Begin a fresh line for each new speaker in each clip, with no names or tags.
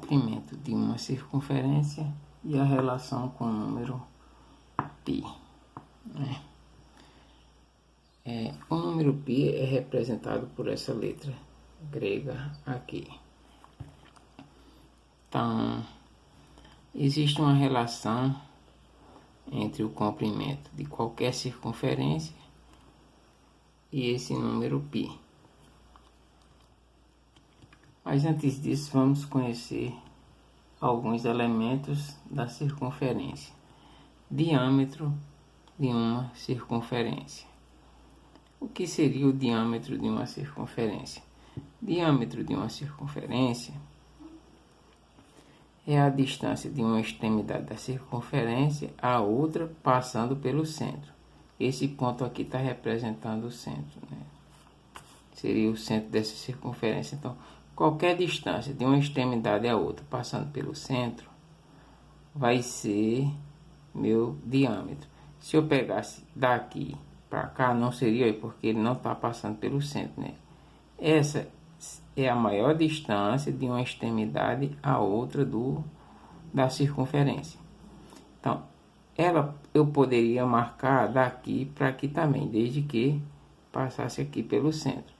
comprimento de uma circunferência e a relação com o número π. O número π é representado por essa letra grega aqui. Então, existe uma relação entre o comprimento de qualquer circunferência e esse número π. Mas antes disso, vamos conhecer alguns elementos da circunferência. Diâmetro de uma circunferência. O que seria o diâmetro de uma circunferência? Diâmetro de uma circunferência é a distância de uma extremidade da circunferência a outra passando pelo centro. Esse ponto aqui está representando o centro, né? Seria o centro dessa circunferência. Então, qualquer distância de uma extremidade a outra passando pelo centro vai ser meu diâmetro. Se eu pegasse daqui para cá, não seria, porque ele não está passando pelo centro, né? Essa é a maior distância de uma extremidade a outra da circunferência. Então, eu poderia marcar daqui para aqui também, desde que passasse aqui pelo centro.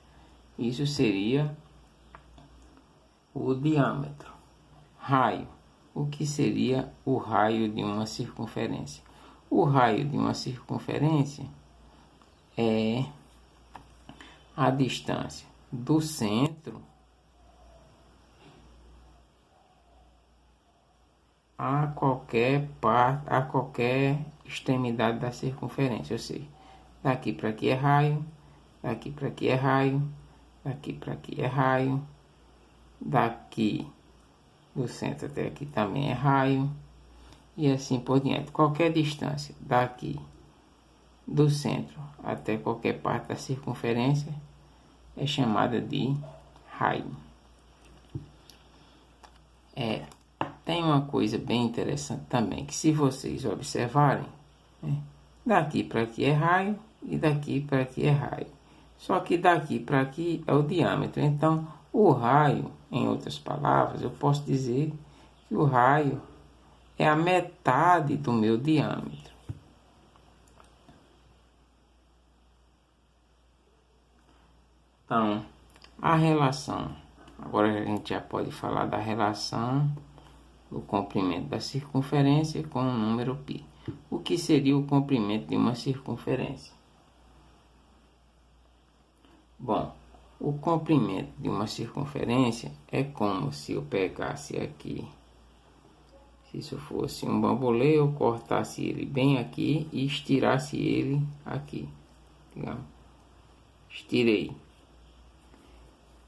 Isso seria o diâmetro. Raio. O que seria o raio de uma circunferência? O raio de uma circunferência é a distância do centro a qualquer extremidade da circunferência. Ou seja, daqui para aqui é raio, daqui para aqui é raio, daqui para aqui é raio, daqui do centro até aqui também é raio, e assim por diante. Qualquer distância daqui do centro até qualquer parte da circunferência é chamada de raio. Tem uma coisa bem interessante também, que se vocês observarem, né, daqui para aqui é raio e daqui para aqui é raio. Só que daqui para aqui é o diâmetro. Então, o raio, em outras palavras, eu posso dizer que o raio é a metade do meu diâmetro. Então, a relação. Agora a gente já pode falar da relação do comprimento da circunferência com o número π. O que seria o comprimento de uma circunferência? Bom, o comprimento de uma circunferência é como se eu pegasse aqui, se isso fosse um bambolê, eu cortasse ele bem aqui e estirasse ele aqui. Digamos, estirei.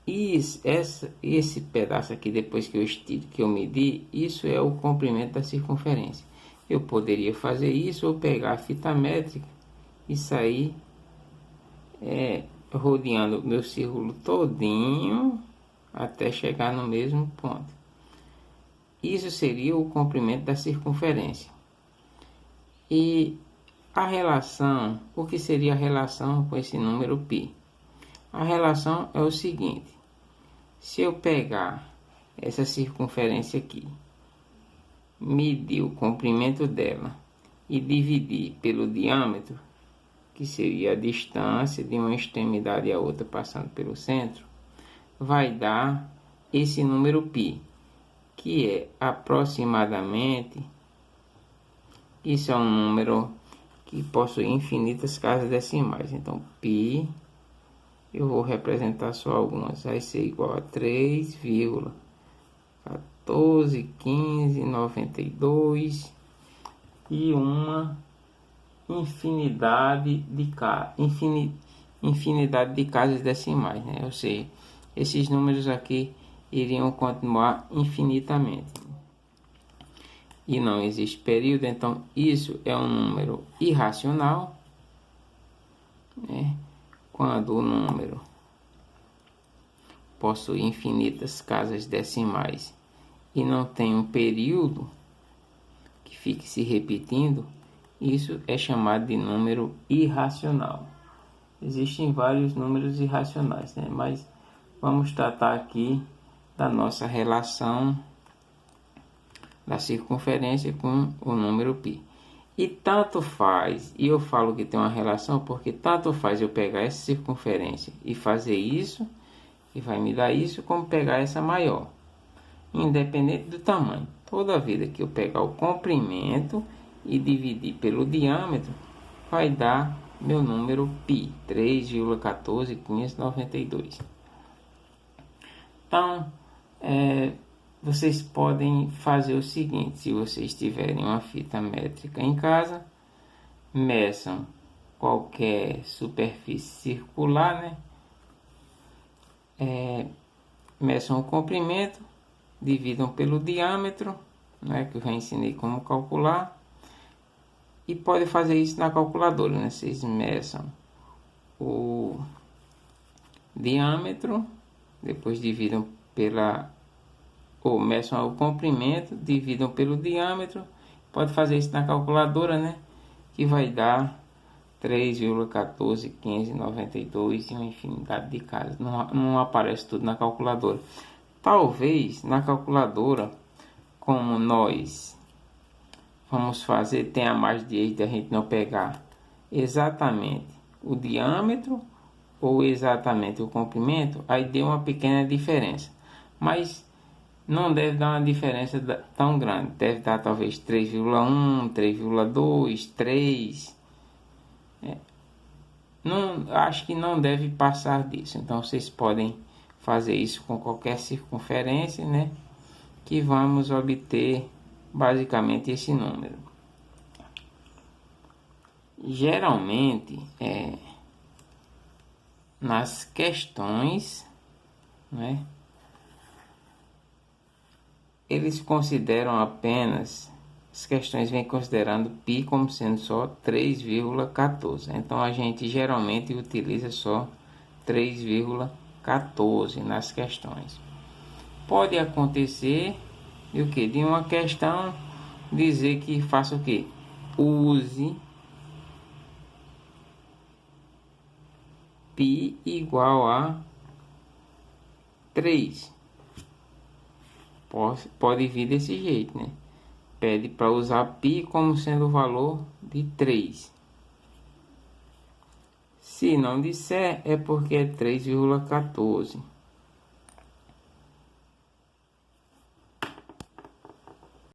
E esse pedaço aqui, depois que eu estiro, que eu medi, isso é o comprimento da circunferência. Eu poderia fazer isso ou pegar a fita métrica e sair rodeando o meu círculo todinho até chegar no mesmo ponto. Isso seria o comprimento da circunferência. E a relação, o que seria a relação com esse número π? A relação é o seguinte: se eu pegar essa circunferência aqui, medir o comprimento dela e dividir pelo diâmetro, que seria a distância de uma extremidade a outra passando pelo centro, vai dar esse número π, que é aproximadamente, isso é um número que possui infinitas casas decimais. Então, π, eu vou representar só algumas, vai ser igual a 3,141592 e uma infinidade de casas decimais, né? Ou seja, esses números aqui iriam continuar infinitamente. E não existe período, então isso é um número irracional, né? Quando o número possui infinitas casas decimais e não tem um período que fique se repetindo, isso é chamado de número irracional. Existem vários números irracionais, né? Mas vamos tratar aqui da nossa relação da circunferência com o número π. E tanto faz, e eu falo que tem uma relação porque tanto faz eu pegar essa circunferência e fazer isso, e vai me dar isso, como pegar essa maior, independente do tamanho. Toda vida que eu pegar o comprimento e dividir pelo diâmetro, vai dar meu número π, 3,14592. Então, vocês podem fazer o seguinte: se vocês tiverem uma fita métrica em casa, meçam qualquer superfície circular, né? Meçam o comprimento, dividam pelo diâmetro, né? Que eu já ensinei como calcular, e pode fazer isso na calculadora, né? Vocês meçam o diâmetro, depois dividam ou meçam o comprimento, dividam pelo diâmetro. Pode fazer isso na calculadora, né? Que vai dar 3,14592 e uma infinidade de casas. Não aparece tudo na calculadora. Talvez na calculadora, como nós vamos fazer, tenha mais direito de a gente não pegar exatamente o diâmetro ou exatamente o comprimento, aí deu uma pequena diferença. Mas não deve dar uma diferença tão grande. Deve dar talvez 3,1, 3,2, 3. Não, acho que não deve passar disso. Então vocês podem fazer isso com qualquer circunferência, né? Que vamos obter basicamente esse número. Geralmente, nas questões, né? Eles consideram apenas, as questões vêm considerando π como sendo só 3,14. Então a gente geralmente utiliza só 3,14 nas questões. Pode acontecer de o que? De uma questão dizer que faça o que? Use π igual a 3. Pode vir desse jeito, né? Pede para usar π como sendo o valor de 3. Se não disser, é porque é 3,14.